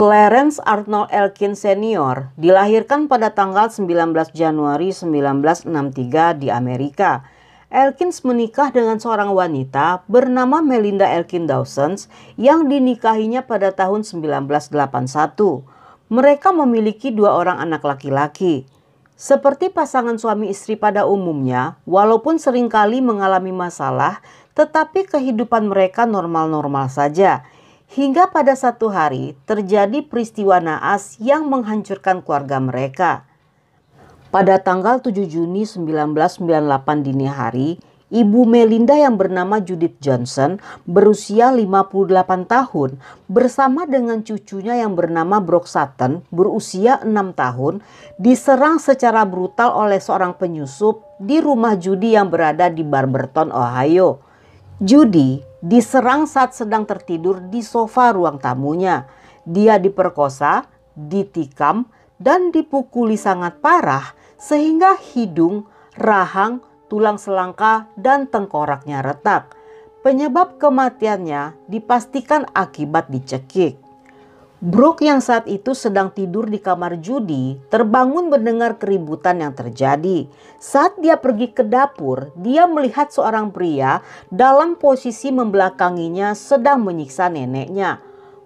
Clarence Arnold Elkins Senior dilahirkan pada tanggal 19 Januari 1963 di Amerika. Elkins menikah dengan seorang wanita bernama Melinda Elkins Dawson yang dinikahinya pada tahun 1981. Mereka memiliki 2 orang anak laki-laki. Seperti pasangan suami istri pada umumnya, walaupun seringkali mengalami masalah, tetapi kehidupan mereka normal-normal saja. Hingga pada satu hari terjadi peristiwa naas yang menghancurkan keluarga mereka. Pada tanggal 7 Juni 1998 dini hari, Ibu Melinda yang bernama Judith Johnson berusia 58 tahun bersama dengan cucunya yang bernama Brooke Sutton berusia 6 tahun diserang secara brutal oleh seorang penyusup di rumah judi yang berada di Barberton, Ohio. Judy diserang saat sedang tertidur di sofa ruang tamunya. Dia diperkosa, ditikam, dan dipukuli sangat parah sehingga hidung, rahang, tulang selangka, dan tengkoraknya retak. Penyebab kematiannya dipastikan akibat dicekik. Brooke yang saat itu sedang tidur di kamar Judy terbangun mendengar keributan yang terjadi. Saat dia pergi ke dapur, dia melihat seorang pria dalam posisi membelakanginya sedang menyiksa neneknya.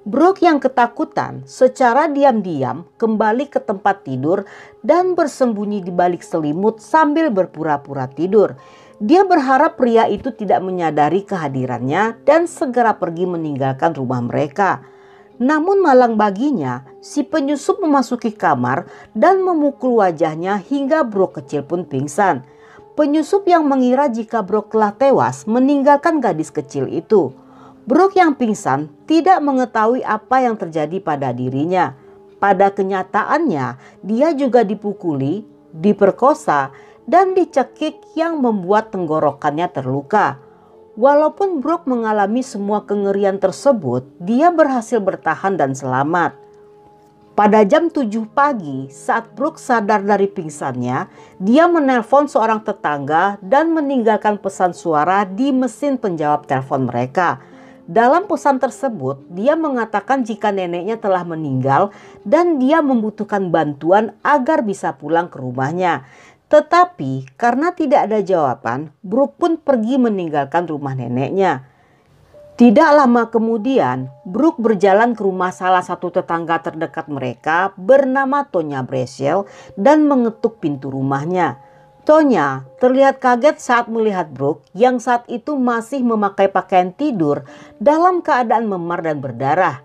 Brooke yang ketakutan secara diam-diam kembali ke tempat tidur dan bersembunyi di balik selimut sambil berpura-pura tidur. Dia berharap pria itu tidak menyadari kehadirannya dan segera pergi meninggalkan rumah mereka. Namun malang baginya, si penyusup memasuki kamar dan memukul wajahnya hingga Brooke kecil pun pingsan. Penyusup yang mengira jika Brooke telah tewas meninggalkan gadis kecil itu. Brooke yang pingsan tidak mengetahui apa yang terjadi pada dirinya. Pada kenyataannya, dia juga dipukuli, diperkosa, dan dicekik yang membuat tenggorokannya terluka. Walaupun Brooke mengalami semua kengerian tersebut, dia berhasil bertahan dan selamat. Pada jam 7 pagi, saat Brooke sadar dari pingsannya, dia menelpon seorang tetangga dan meninggalkan pesan suara di mesin penjawab telepon mereka. Dalam pesan tersebut, dia mengatakan jika neneknya telah meninggal dan dia membutuhkan bantuan agar bisa pulang ke rumahnya. Tetapi karena tidak ada jawaban, Brooke pun pergi meninggalkan rumah neneknya. Tidak lama kemudian, Brooke berjalan ke rumah salah satu tetangga terdekat mereka bernama Tonya Brashill dan mengetuk pintu rumahnya. Tonya terlihat kaget saat melihat Brooke yang saat itu masih memakai pakaian tidur dalam keadaan memar dan berdarah.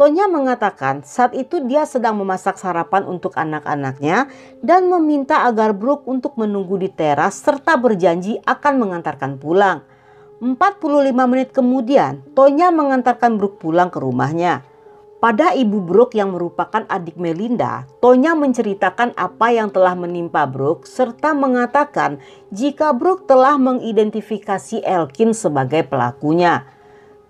Tonya mengatakan saat itu dia sedang memasak sarapan untuk anak-anaknya dan meminta agar Brooke untuk menunggu di teras serta berjanji akan mengantarkan pulang. 45 menit kemudian, Tonya mengantarkan Brooke pulang ke rumahnya. Pada ibu Brooke yang merupakan adik Melinda, Tonya menceritakan apa yang telah menimpa Brooke serta mengatakan jika Brooke telah mengidentifikasi Elkins sebagai pelakunya.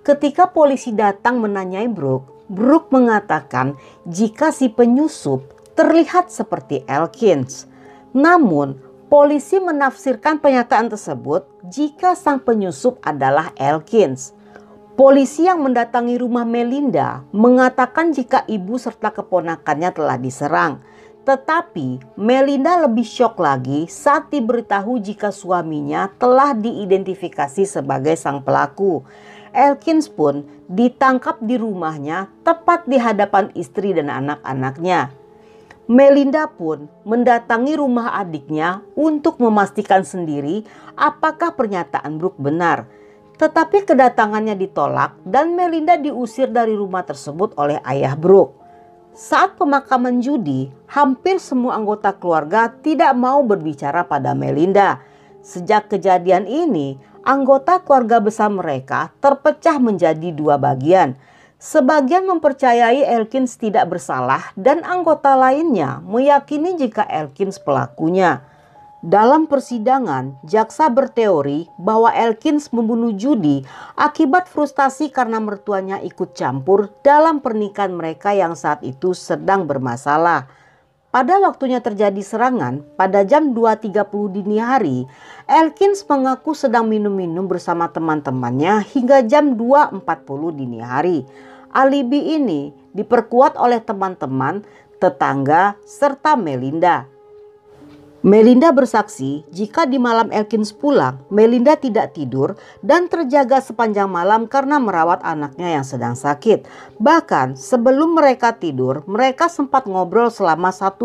Ketika polisi datang menanyai Brooke, Brooke mengatakan jika si penyusup terlihat seperti Elkins. Namun, polisi menafsirkan pernyataan tersebut jika sang penyusup adalah Elkins. Polisi yang mendatangi rumah Melinda mengatakan jika ibu serta keponakannya telah diserang. Tetapi Melinda lebih syok lagi saat diberitahu jika suaminya telah diidentifikasi sebagai sang pelaku. Elkins pun ditangkap di rumahnya tepat di hadapan istri dan anak-anaknya. Melinda pun mendatangi rumah adiknya untuk memastikan sendiri apakah pernyataan Brooke benar. Tetapi kedatangannya ditolak dan Melinda diusir dari rumah tersebut oleh ayah Brooke. Saat pemakaman Judy, hampir semua anggota keluarga tidak mau berbicara pada Melinda. Sejak kejadian ini, anggota keluarga besar mereka terpecah menjadi 2 bagian. Sebagian mempercayai Elkins tidak bersalah dan anggota lainnya meyakini jika Elkins pelakunya. Dalam persidangan, jaksa berteori bahwa Elkins membunuh Judy akibat frustasi karena mertuanya ikut campur dalam pernikahan mereka yang saat itu sedang bermasalah. Pada waktunya terjadi serangan, pada jam 2.30 dini hari, Elkins mengaku sedang minum-minum bersama teman-temannya hingga jam 2.40 dini hari. Alibi ini diperkuat oleh teman-teman, tetangga, serta Melinda. Melinda bersaksi jika di malam Elkins pulang, Melinda tidak tidur dan terjaga sepanjang malam karena merawat anaknya yang sedang sakit. Bahkan sebelum mereka tidur, mereka sempat ngobrol selama 1,5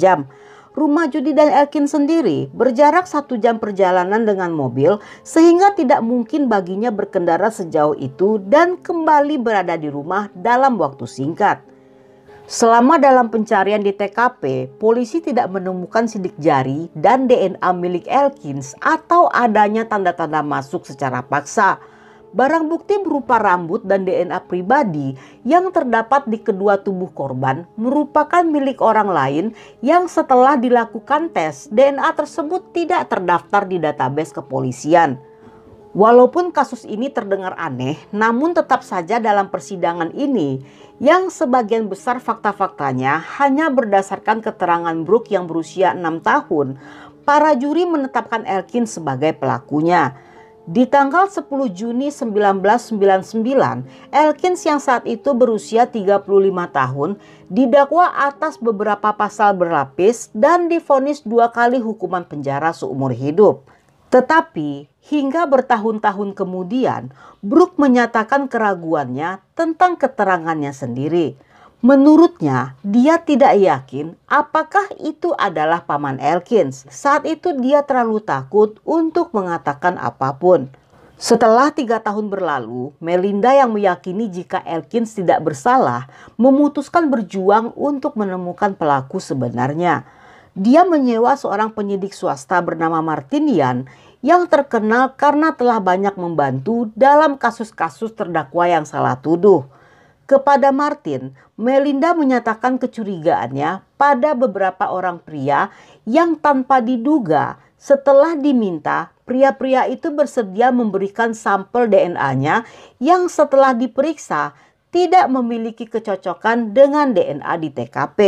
jam. Rumah Judy dan Elkins sendiri berjarak 1 jam perjalanan dengan mobil, sehingga tidak mungkin baginya berkendara sejauh itu dan kembali berada di rumah dalam waktu singkat. Selama dalam pencarian di TKP, polisi tidak menemukan sidik jari dan DNA milik Elkins atau adanya tanda-tanda masuk secara paksa. Barang bukti berupa rambut dan DNA pribadi yang terdapat di kedua tubuh korban merupakan milik orang lain yang setelah dilakukan tes, DNA tersebut tidak terdaftar di database kepolisian. Walaupun kasus ini terdengar aneh, namun tetap saja dalam persidangan ini, yang sebagian besar fakta-faktanya hanya berdasarkan keterangan Brooke yang berusia 6 tahun, para juri menetapkan Elkins sebagai pelakunya. Di tanggal 10 Juni 1999, Elkins yang saat itu berusia 35 tahun didakwa atas beberapa pasal berlapis dan divonis 2 kali hukuman penjara seumur hidup. Tetapi hingga bertahun-tahun kemudian, Brooke menyatakan keraguannya tentang keterangannya sendiri. Menurutnya, dia tidak yakin apakah itu adalah paman Elkins. Saat itu dia terlalu takut untuk mengatakan apapun. Setelah 3 tahun berlalu, Melinda yang meyakini jika Elkins tidak bersalah, memutuskan berjuang untuk menemukan pelaku sebenarnya. Dia menyewa seorang penyidik swasta bernama Martinian yang terkenal karena telah banyak membantu dalam kasus-kasus terdakwa yang salah tuduh. Kepada Martin, Melinda menyatakan kecurigaannya pada beberapa orang pria yang tanpa diduga setelah diminta, pria-pria itu bersedia memberikan sampel DNA-nya yang setelah diperiksa tidak memiliki kecocokan dengan DNA di TKP.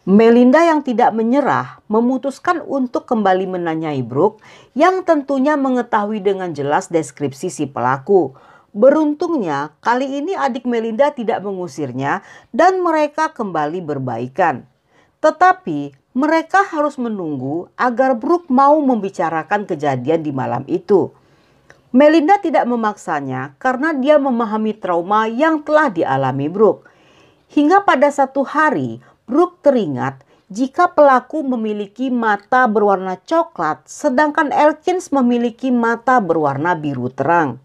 Melinda yang tidak menyerah memutuskan untuk kembali menanyai Brooke yang tentunya mengetahui dengan jelas deskripsi si pelaku. Beruntungnya kali ini adik Melinda tidak mengusirnya dan mereka kembali berbaikan. Tetapi mereka harus menunggu agar Brooke mau membicarakan kejadian di malam itu. Melinda tidak memaksanya karena dia memahami trauma yang telah dialami Brooke. Hingga pada satu hari, Brooke teringat jika pelaku memiliki mata berwarna coklat sedangkan Elkins memiliki mata berwarna biru terang.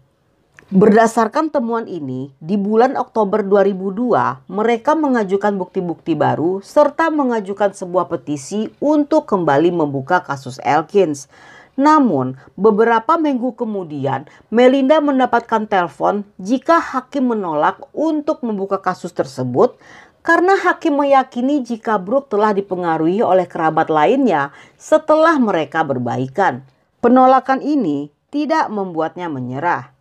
Berdasarkan temuan ini, di bulan Oktober 2002 mereka mengajukan bukti-bukti baru serta mengajukan sebuah petisi untuk kembali membuka kasus Elkins. Namun beberapa minggu kemudian Melinda mendapatkan telepon jika hakim menolak untuk membuka kasus tersebut karena hakim meyakini jika Brooke telah dipengaruhi oleh kerabat lainnya setelah mereka berbaikan. Penolakan ini tidak membuatnya menyerah.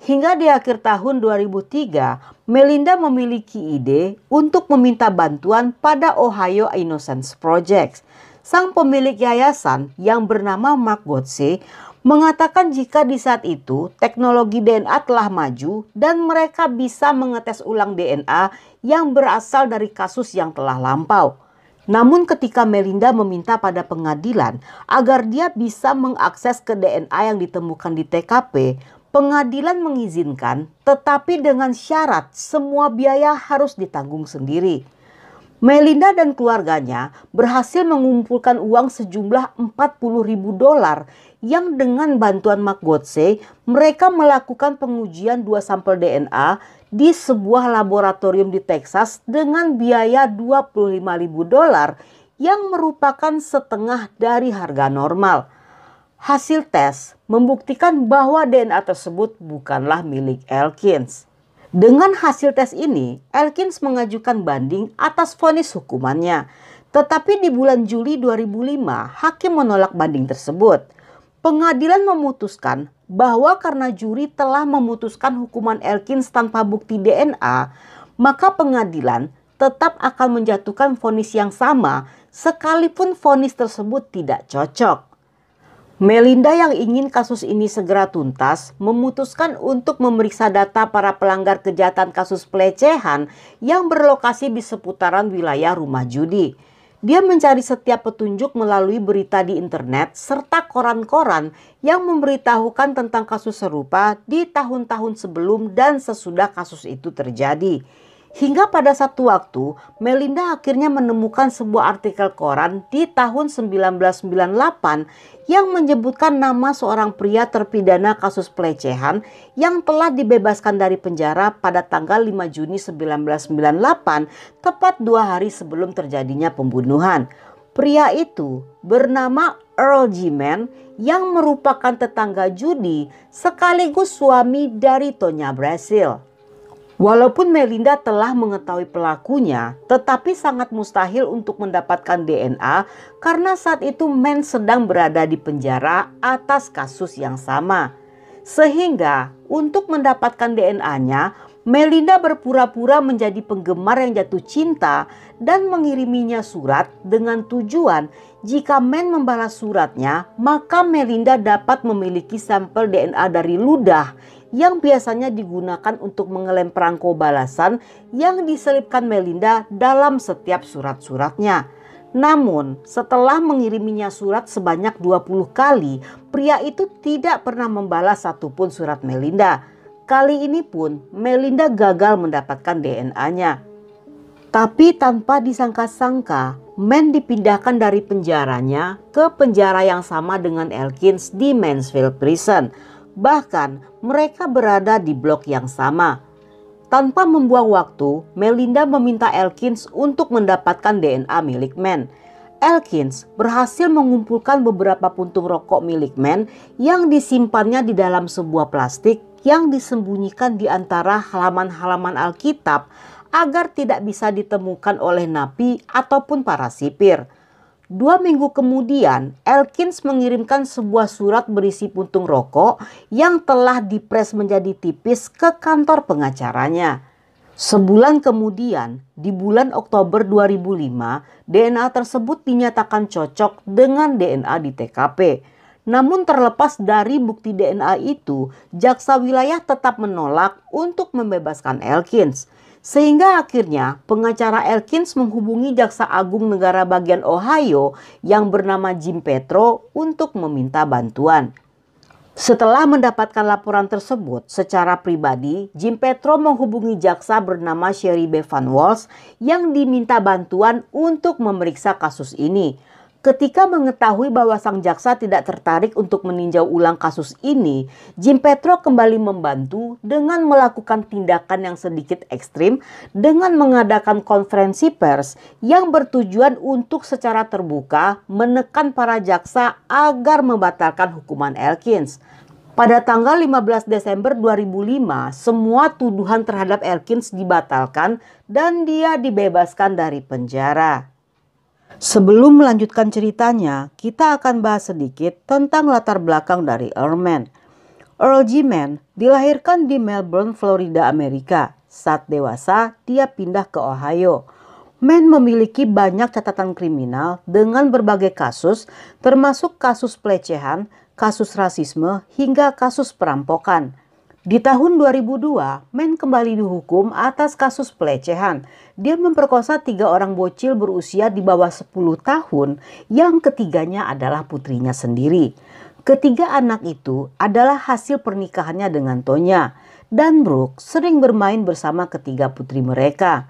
Hingga di akhir tahun 2003, Melinda memiliki ide untuk meminta bantuan pada Ohio Innocence Project. Sang pemilik yayasan yang bernama Mark Gotze mengatakan jika di saat itu teknologi DNA telah maju dan mereka bisa mengetes ulang DNA yang berasal dari kasus yang telah lampau. Namun ketika Melinda meminta pada pengadilan agar dia bisa mengakses ke DNA yang ditemukan di TKP, pengadilan mengizinkan tetapi dengan syarat semua biaya harus ditanggung sendiri. Melinda dan keluarganya berhasil mengumpulkan uang sejumlah $40.000 yang dengan bantuan Mark Gotze mereka melakukan pengujian 2 sampel DNA di sebuah laboratorium di Texas dengan biaya $25.000 yang merupakan setengah dari harga normal. Hasil tes membuktikan bahwa DNA tersebut bukanlah milik Elkins. Dengan hasil tes ini, Elkins mengajukan banding atas vonis hukumannya. Tetapi di bulan Juli 2005, hakim menolak banding tersebut. Pengadilan memutuskan bahwa karena juri telah memutuskan hukuman Elkins tanpa bukti DNA, maka pengadilan tetap akan menjatuhkan vonis yang sama sekalipun vonis tersebut tidak cocok. Melinda yang ingin kasus ini segera tuntas memutuskan untuk memeriksa data para pelanggar kejahatan kasus pelecehan yang berlokasi di seputaran wilayah rumah judi. Dia mencari setiap petunjuk melalui berita di internet serta koran-koran yang memberitahukan tentang kasus serupa di tahun-tahun sebelum dan sesudah kasus itu terjadi. Hingga pada satu waktu, Melinda akhirnya menemukan sebuah artikel koran di tahun 1998 yang menyebutkan nama seorang pria terpidana kasus pelecehan yang telah dibebaskan dari penjara pada tanggal 5 Juni 1998, tepat 2 hari sebelum terjadinya pembunuhan. Pria itu bernama Earl G. Mann yang merupakan tetangga judi sekaligus suami dari Tonya Brazil. Walaupun Melinda telah mengetahui pelakunya, tetapi sangat mustahil untuk mendapatkan DNA karena saat itu Mann sedang berada di penjara atas kasus yang sama. Sehingga untuk mendapatkan DNA-nya, Melinda berpura-pura menjadi penggemar yang jatuh cinta dan mengiriminya surat dengan tujuan jika Mann membalas suratnya, maka Melinda dapat memiliki sampel DNA dari ludah yang biasanya digunakan untuk mengelem perangko balasan yang diselipkan Melinda dalam setiap surat-suratnya. Namun, setelah mengiriminya surat sebanyak 20 kali, pria itu tidak pernah membalas satupun surat Melinda. Kali ini pun Melinda gagal mendapatkan DNA-nya. Tapi tanpa disangka-sangka, Mann dipindahkan dari penjaranya ke penjara yang sama dengan Elkins di Mansfield Prison. Bahkan mereka berada di blok yang sama. Tanpa membuang waktu, Melinda meminta Elkins untuk mendapatkan DNA milik Mann. Elkins berhasil mengumpulkan beberapa puntung rokok milik Mann yang disimpannya di dalam sebuah plastik yang disembunyikan di antara halaman-halaman Alkitab agar tidak bisa ditemukan oleh napi ataupun para sipir. 2 minggu kemudian, Elkins mengirimkan sebuah surat berisi puntung rokok yang telah dipres menjadi tipis ke kantor pengacaranya. Sebulan kemudian, di bulan Oktober 2005, DNA tersebut dinyatakan cocok dengan DNA di TKP. Namun terlepas dari bukti DNA itu, jaksa wilayah tetap menolak untuk membebaskan Elkins. Sehingga akhirnya pengacara Elkins menghubungi Jaksa Agung Negara Bagian Ohio yang bernama Jim Petro untuk meminta bantuan. Setelah mendapatkan laporan tersebut secara pribadi, Jim Petro menghubungi jaksa bernama Sherry Bevan Walsh yang diminta bantuan untuk memeriksa kasus ini. Ketika mengetahui bahwa sang jaksa tidak tertarik untuk meninjau ulang kasus ini, Jim Petro kembali membantu dengan melakukan tindakan yang sedikit ekstrim dengan mengadakan konferensi pers yang bertujuan untuk secara terbuka menekan para jaksa agar membatalkan hukuman Elkins. Pada tanggal 15 Desember 2005, semua tuduhan terhadap Elkins dibatalkan dan dia dibebaskan dari penjara. Sebelum melanjutkan ceritanya, kita akan bahas sedikit tentang latar belakang dari Earl Mann. Earl G. Mann dilahirkan di Melbourne, Florida, Amerika. Saat dewasa, dia pindah ke Ohio. Mann memiliki banyak catatan kriminal dengan berbagai kasus, termasuk kasus pelecehan, kasus rasisme, hingga kasus perampokan. Di tahun 2002, Mann kembali dihukum atas kasus pelecehan. Dia memperkosa 3 orang bocil berusia di bawah 10 tahun, yang ketiganya adalah putrinya sendiri. Ketiga anak itu adalah hasil pernikahannya dengan Tonya, dan Brooke sering bermain bersama ketiga putri mereka.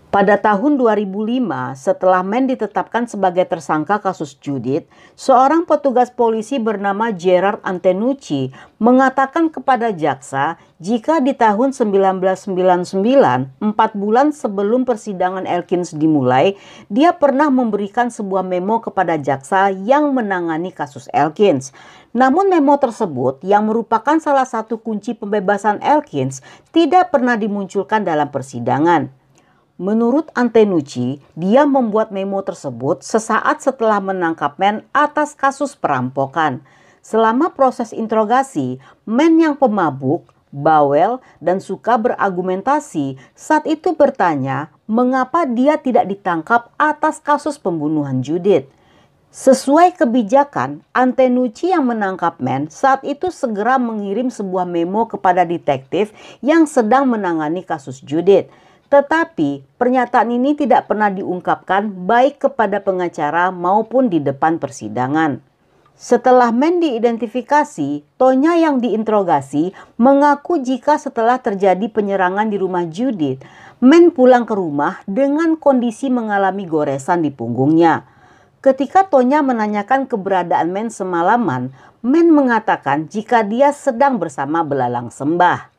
Pada tahun 2005, setelah Mann ditetapkan sebagai tersangka kasus Judith, seorang petugas polisi bernama Gerard Antenucci mengatakan kepada jaksa jika di tahun 1999, 4 bulan sebelum persidangan Elkins dimulai, dia pernah memberikan sebuah memo kepada jaksa yang menangani kasus Elkins. Namun memo tersebut yang merupakan salah satu kunci pembebasan Elkins tidak pernah dimunculkan dalam persidangan. Menurut Antenucci, dia membuat memo tersebut sesaat setelah menangkap Mann atas kasus perampokan. Selama proses interogasi, Mann yang pemabuk, bawel, dan suka berargumentasi saat itu bertanya mengapa dia tidak ditangkap atas kasus pembunuhan Judith. Sesuai kebijakan, Antenucci yang menangkap Mann saat itu segera mengirim sebuah memo kepada detektif yang sedang menangani kasus Judith. Tetapi pernyataan ini tidak pernah diungkapkan baik kepada pengacara maupun di depan persidangan. Setelah Mann diidentifikasi, Tonya yang diinterogasi mengaku jika setelah terjadi penyerangan di rumah Judith, Mann pulang ke rumah dengan kondisi mengalami goresan di punggungnya. Ketika Tonya menanyakan keberadaan Mann semalaman, Mann mengatakan jika dia sedang bersama belalang sembah.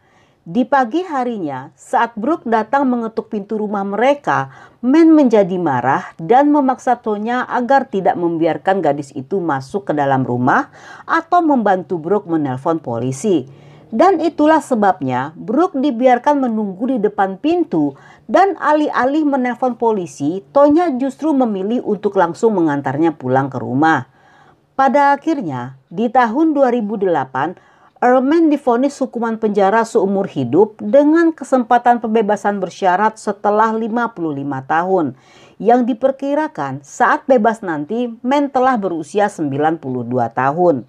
Di pagi harinya, saat Brooke datang mengetuk pintu rumah mereka, Mann menjadi marah dan memaksa Tonya agar tidak membiarkan gadis itu masuk ke dalam rumah atau membantu Brooke menelpon polisi. Dan itulah sebabnya Brooke dibiarkan menunggu di depan pintu dan alih-alih menelpon polisi, Tonya justru memilih untuk langsung mengantarnya pulang ke rumah. Pada akhirnya, di tahun 2008, Earl Mann divonis hukuman penjara seumur hidup dengan kesempatan pembebasan bersyarat setelah 55 tahun. Yang diperkirakan saat bebas nanti Mann telah berusia 92 tahun.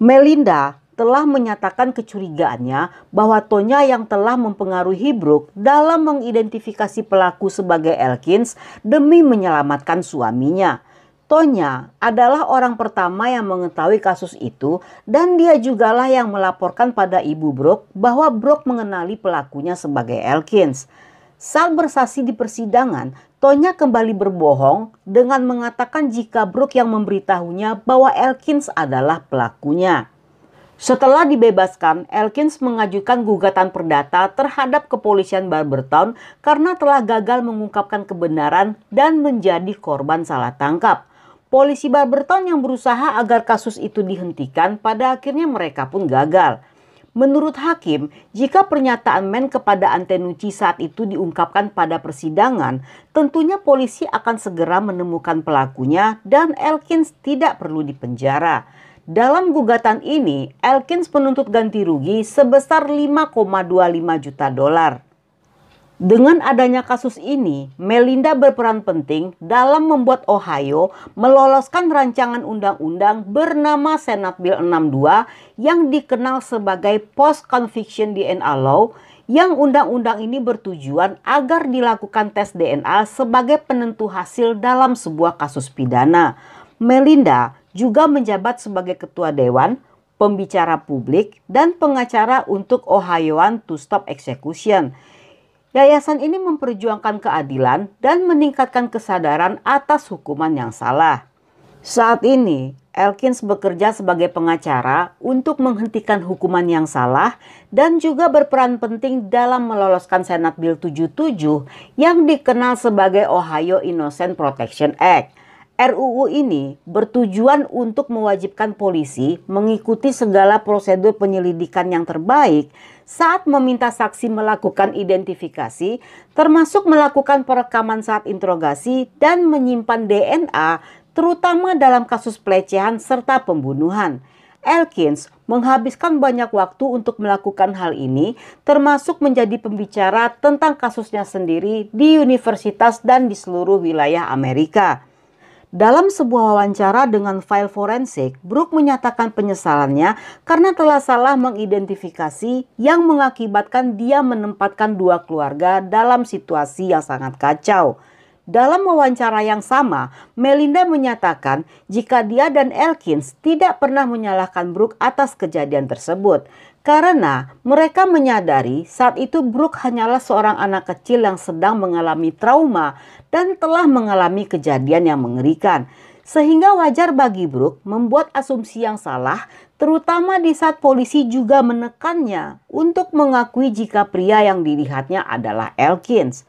Melinda telah menyatakan kecurigaannya bahwa Tonya yang telah mempengaruhi Brooke dalam mengidentifikasi pelaku sebagai Elkins demi menyelamatkan suaminya. Tonya adalah orang pertama yang mengetahui kasus itu dan dia jugalah yang melaporkan pada ibu Brooke bahwa Brooke mengenali pelakunya sebagai Elkins. Saat bersaksi di persidangan, Tonya kembali berbohong dengan mengatakan jika Brooke yang memberitahunya bahwa Elkins adalah pelakunya. Setelah dibebaskan, Elkins mengajukan gugatan perdata terhadap kepolisian Barbertown karena telah gagal mengungkapkan kebenaran dan menjadi korban salah tangkap. Polisi Barbertown yang berusaha agar kasus itu dihentikan, pada akhirnya mereka pun gagal. Menurut hakim, jika pernyataan Mann kepada Antenucci saat itu diungkapkan pada persidangan, tentunya polisi akan segera menemukan pelakunya dan Elkins tidak perlu dipenjara. Dalam gugatan ini, Elkins menuntut ganti rugi sebesar 5,25 juta dolar. Dengan adanya kasus ini, Melinda berperan penting dalam membuat Ohio meloloskan rancangan undang-undang bernama Senate Bill 62 yang dikenal sebagai Post-Conviction DNA Law, yang undang-undang ini bertujuan agar dilakukan tes DNA sebagai penentu hasil dalam sebuah kasus pidana. Melinda juga menjabat sebagai ketua dewan, pembicara publik, dan pengacara untuk Ohioan to Stop Execution. Yayasan ini memperjuangkan keadilan dan meningkatkan kesadaran atas hukuman yang salah. Saat ini, Elkins bekerja sebagai pengacara untuk menghentikan hukuman yang salah dan juga berperan penting dalam meloloskan Senate Bill 77 yang dikenal sebagai Ohio Innocent Protection Act. RUU ini bertujuan untuk mewajibkan polisi mengikuti segala prosedur penyelidikan yang terbaik saat meminta saksi melakukan identifikasi, termasuk melakukan perekaman saat interogasi dan menyimpan DNA, terutama dalam kasus pelecehan serta pembunuhan. Elkins menghabiskan banyak waktu untuk melakukan hal ini, termasuk menjadi pembicara tentang kasusnya sendiri di universitas dan di seluruh wilayah Amerika. Dalam sebuah wawancara dengan file forensik, Brooke menyatakan penyesalannya karena telah salah mengidentifikasi yang mengakibatkan dia menempatkan dua keluarga dalam situasi yang sangat kacau. Dalam wawancara yang sama, Melinda menyatakan jika dia dan Elkins tidak pernah menyalahkan Brooke atas kejadian tersebut. Karena mereka menyadari saat itu Brooke hanyalah seorang anak kecil yang sedang mengalami trauma dan telah mengalami kejadian yang mengerikan. Sehingga wajar bagi Brooke membuat asumsi yang salah, terutama di saat polisi juga menekannya untuk mengakui jika pria yang dilihatnya adalah Elkins.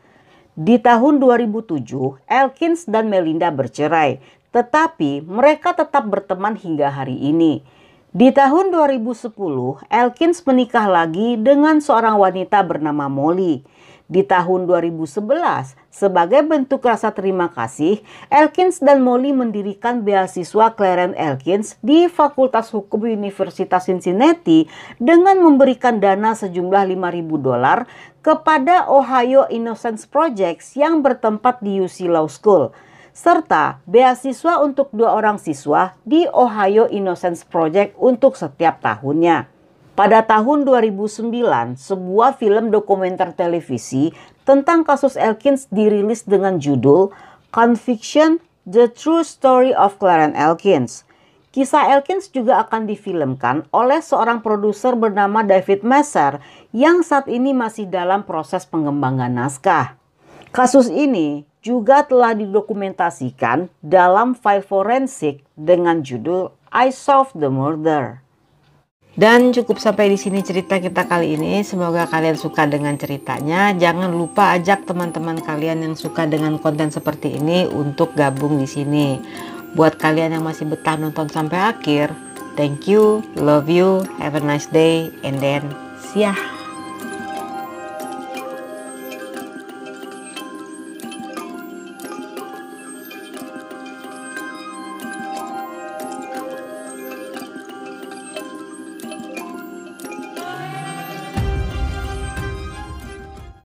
Di tahun 2007, Elkins dan Melinda bercerai, tetapi mereka tetap berteman hingga hari ini. Di tahun 2010, Elkins menikah lagi dengan seorang wanita bernama Molly. Di tahun 2011, sebagai bentuk rasa terima kasih, Elkins dan Molly mendirikan beasiswa Clarence Elkins di Fakultas Hukum Universitas Cincinnati dengan memberikan dana sejumlah $5.000 kepada Ohio Innocence Project yang bertempat di UC Law School. serta beasiswa untuk 2 orang siswa di Ohio Innocence Project untuk setiap tahunnya. Pada tahun 2009, sebuah film dokumenter televisi tentang kasus Elkins dirilis dengan judul Conviction: The True Story of Clarence Elkins. Kisah Elkins juga akan difilmkan oleh seorang produser bernama David Messer yang saat ini masih dalam proses pengembangan naskah. Kasus ini juga telah didokumentasikan dalam file forensik dengan judul I Solved the Murder. Dan cukup sampai di sini cerita kita kali ini. Semoga kalian suka dengan ceritanya. Jangan lupa ajak teman-teman kalian yang suka dengan konten seperti ini untuk gabung di sini. Buat kalian yang masih betah nonton sampai akhir, thank you, love you, have a nice day, and then see ya.